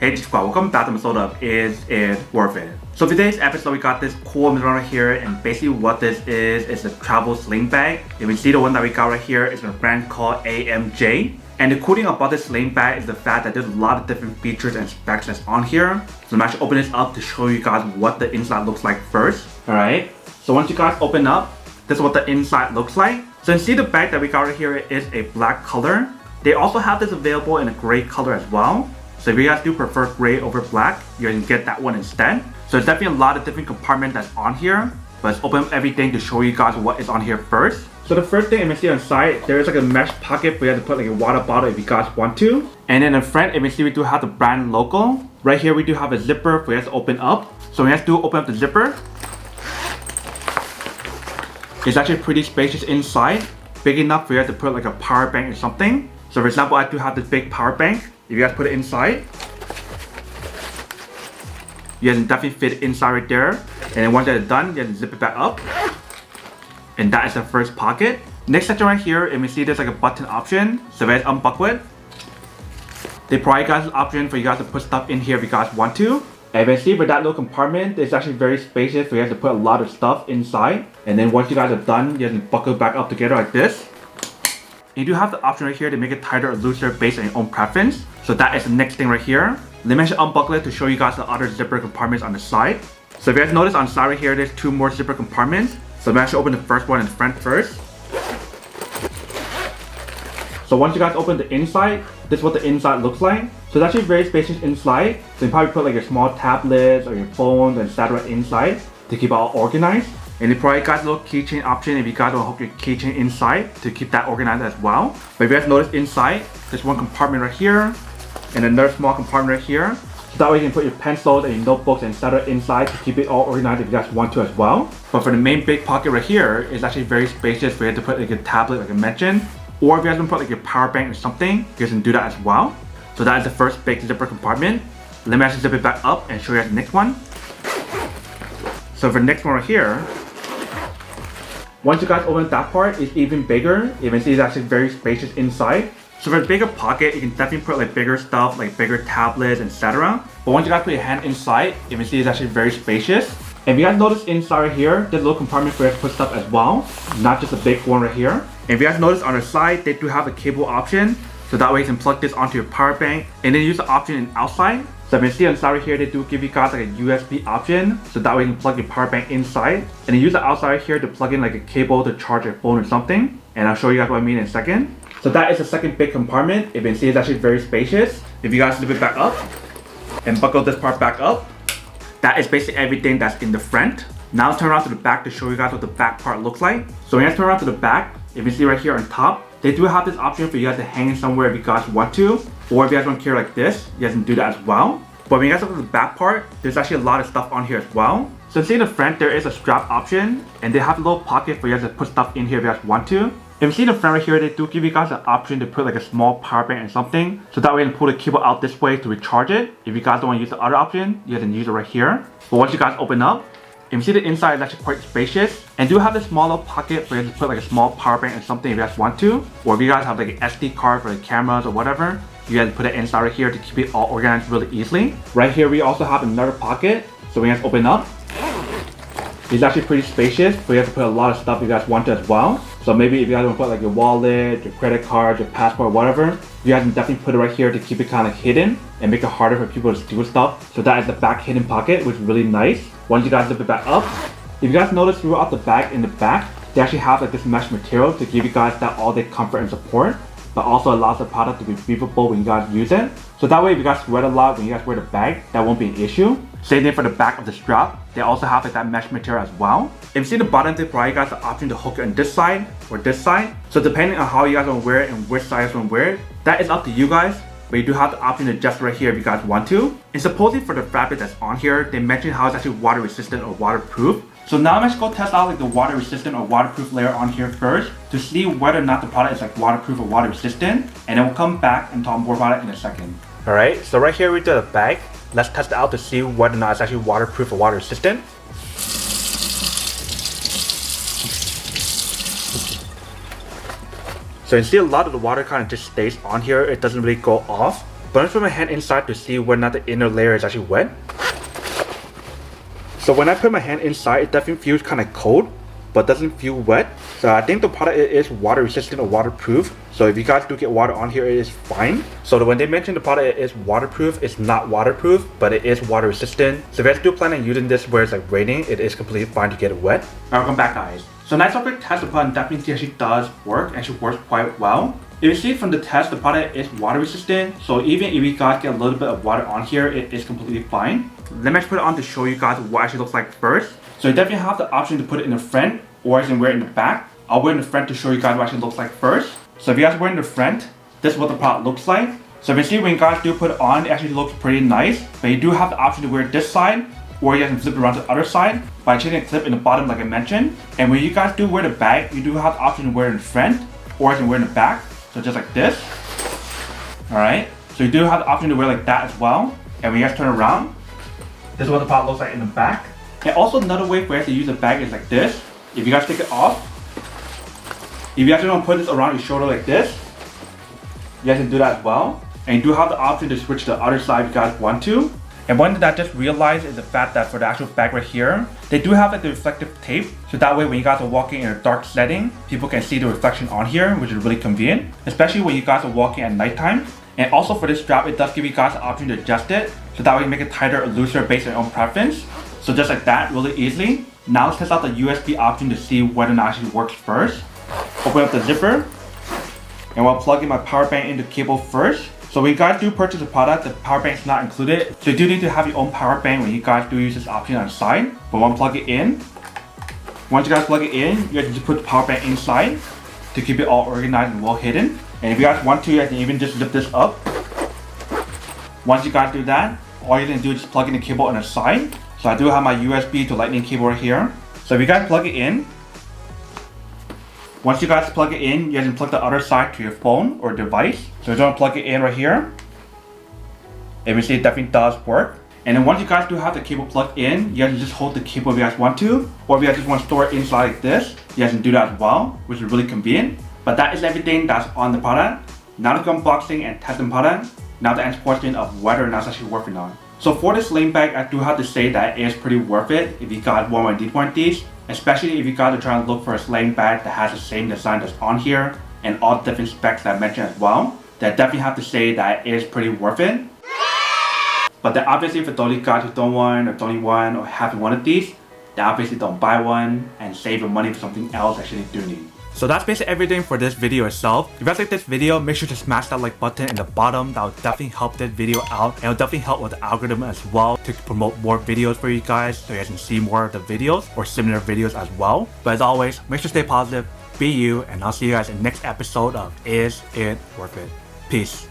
Hey squad, welcome back to the episode of Is It Worth It? So today's episode we got this cool material right here, and basically what this is a travel sling bag. If you see the one that we got right here is a brand called AMJ. And the cool thing about this sling bag is the fact that there's a lot of different features and specs that's on here. So I'm actually opening this up to show you guys what the inside looks like first. Alright, so once you guys open up, this is what the inside looks like. So you see the bag that we got right here is a black color. They also have this available in a gray color as well. So if you guys do prefer gray over black, you can get that one instead. So there's definitely a lot of different compartments that's on here. But let's open up everything to show you guys what is on here first. So the first thing you can see on the side, there is like a mesh pocket for you to put like a water bottle if you guys want to. And then in front, you can see we do have the brand logo. Right here we do have a zipper for you to open up. So when you guys do open up the zipper, it's actually pretty spacious inside. Big enough for you to put like a power bank or something. So for example, I do have this big power bank. If you guys put it inside, you guys can definitely fit inside right there. And then once that's done, you can zip it back up. And that is the first pocket. Next section right here, you can see there's like a button option. So if you guys unbuckle it, they provide you guys an option for you guys to put stuff in here if you guys want to. And you can see for that little compartment, it's actually very spacious for you guys to put a lot of stuff inside. And then once you guys are done, you can buckle it back up together like this. You do have the option right here to make it tighter or looser based on your own preference. So that is the next thing right here. Let me actually unbuckle it to show you guys the other zipper compartments on the side. So if you guys notice on the side right here, there's two more zipper compartments. So I'm actually open the first one in the front first. So once you guys open the inside, this is what the inside looks like. So it's actually very spacious inside. So you probably put like your small tablets or your phones and etc. inside to keep it all organized. And they probably got a little keychain option if you guys want to hook your keychain inside to keep that organized as well. But if you guys notice inside, there's one compartment right here and another small compartment right here. So that way you can put your pencils and your notebooks and etc. inside to keep it all organized if you guys want to as well. But for the main big pocket right here, it's actually very spacious for you to put like a tablet like I mentioned. Or if you guys want to put like your power bank or something, you guys can do that as well. So that is the first big zipper compartment. Let me actually zip it back up and show you guys the next one. So for the next one right here, once you guys open that part, it's even bigger. You can see it's actually very spacious inside. So for the bigger pocket, you can definitely put like bigger stuff, like bigger tablets, etc. But once you guys put your hand inside, you can see it's actually very spacious. And if you guys notice inside right here, there's a little compartment for you to put stuff as well, not just a big one right here. And if you guys notice on the side, they do have a cable option. So that way you can plug this onto your power bank and then use the option in outside. So if you see on the side right here, they do give you guys like a USB option. So that way you can plug your power bank inside. And then use the outside right here to plug in like a cable to charge your phone or something. And I'll show you guys what I mean in a second. So that is the second big compartment. If you can see, it's actually very spacious. If you guys flip it back up and buckle this part back up, that is basically everything that's in the front. Now turn around to the back to show you guys what the back part looks like. So when you guys turn around to the back, if you see right here on top, they do have this option for you guys to hang it somewhere if you guys want to. Or if you guys want to carry like this, you guys can do that as well. But when you guys look at the back part, there's actually a lot of stuff on here as well. So see in the front, there is a strap option. And they have a little pocket for you guys to put stuff in here if you guys want to. If you see in the front right here, they do give you guys an option to put like a small power bank or something. So that way you can pull the cable out this way to recharge it. If you guys don't want to use the other option, you guys can use it right here. But once you guys open up, if you see the inside is actually quite spacious. And do have a small little pocket for you to put like a small power bank or something if you guys want to. Or if you guys have like an SD card for the cameras or whatever, you guys put it inside right here to keep it all organized really easily. Right here we also have another pocket. So when you guys open up, it's actually pretty spacious, but you have to put a lot of stuff you guys want to as well. So maybe if you guys want to put like your wallet, your credit card, your passport, whatever, you guys can definitely put it right here to keep it kind of hidden and make it harder for people to steal stuff. So that is the back hidden pocket, which is really nice. Once you guys zip it back up, if you guys notice throughout the bag in the back, they actually have like this mesh material to give you guys that all-day comfort and support, but also allows the product to be breathable when you guys use it. So that way if you guys sweat a lot when you guys wear the bag, that won't be an issue. Same thing for the back of the strap. They also have like that mesh material as well. If you see the bottom, they provide you guys the option to hook it on this side or this side. So depending on how you guys want to wear it and which side you want to wear it, that is up to you guys. But you do have the option to adjust right here if you guys want to. And supposedly for the fabric that's on here, they mentioned how it's actually water resistant or waterproof. So now I'm just going to test out like the water resistant or waterproof layer on here first to see whether or not the product is like waterproof or water resistant. And then we'll come back and talk more about it in a second. Alright, so right here we do the bag. Let's test it out to see whether or not it's actually waterproof or water resistant. So you see a lot of the water kind of just stays on here. It doesn't really go off. But I'm gonna put my hand inside to see whether or not the inner layer is actually wet. So when I put my hand inside, it definitely feels kind of cold, but doesn't feel wet. So I think the product is water resistant or waterproof. So if you guys do get water on here, it is fine. So when they mention the product is waterproof, it's not waterproof, but it is water resistant. So if you guys do plan on using this where it's like raining, it is completely fine to get it wet. Alright, welcome back guys. So nice of it test, the product definitely actually does work, actually works quite well. If you see from the test, the product is water resistant. So even if you guys get a little bit of water on here, it is completely fine. Let me just put it on to show you guys what it actually looks like first. So you definitely have the option to put it in the front or you can wear it in the back. I'll wear it in the front to show you guys what it actually looks like first. So if you guys wear it in the front, this is what the product looks like. So if you see when you guys do put it on, it actually looks pretty nice. But you do have the option to wear it this side, or you guys can flip it around to the other side by changing a clip in the bottom like I mentioned. And when you guys do wear the bag, you do have the option to wear it in the front, or you can wear it in the back. So just like this. Alright. So you do have the option to wear like that as well. And when you guys turn around, this is what the product looks like in the back. And also another way for you guys to use the bag is like this. If you guys take it off, if you actually want to put this around your shoulder like this, you guys can do that as well. And you do have the option to switch to the other side if you guys want to. And one thing that I just realized is the fact that for the actual bag right here, they do have like the reflective tape. So that way when you guys are walking in a dark setting, people can see the reflection on here, which is really convenient. Especially when you guys are walking at nighttime. And also for this strap, it does give you guys the option to adjust it. So that way you make it tighter or looser based on your own preference. So just like that, really easily. Now let's test out the USB option to see whether or not it actually works first. Open up the zipper. And we'll plug in my power bank into the cable first. So when you guys do purchase a product, the power bank is not included. So you do need to have your own power bank when you guys do use this option on the side. But when plug it in, once you guys plug it in, you guys just put the power bank inside to keep it all organized and well hidden. And if you guys want to, you guys can even just lift this up. Once you guys do that, all you're gonna do is just plug in the cable on the side. So I do have my USB to lightning cable right here. So if you guys plug it in, once you guys plug it in, you guys can plug the other side to your phone or device. So you're gonna plug it in right here. And we see it definitely does work. And then once you guys do have the cable plugged in, you guys can just hold the cable if you guys want to. Or if you guys just want to store it inside like this, you guys can do that as well, which is really convenient. But that is everything that's on the product. Now let's go unboxing and testing the product. Now the answer question of whether or not it's actually worth it or not. So for this sling bag, I do have to say that it is pretty worth it if you guys want one of these. Especially if you guys are trying to look for a sling bag that has the same design that's on here and all the different specs that I mentioned as well. Then I definitely have to say that it is pretty worth it. But then obviously for those guys who don't want or don't need one or have one of these, then obviously don't buy one and save your money for something else that you actually do need. So that's basically everything for this video itself. If you guys like this video, make sure to smash that like button in the bottom. That will definitely help this video out, and it will definitely help with the algorithm as well to promote more videos for you guys so you guys can see more of the videos or similar videos as well. But as always, make sure to stay positive, be you, and I'll see you guys in the next episode of Is It Worth It? Peace.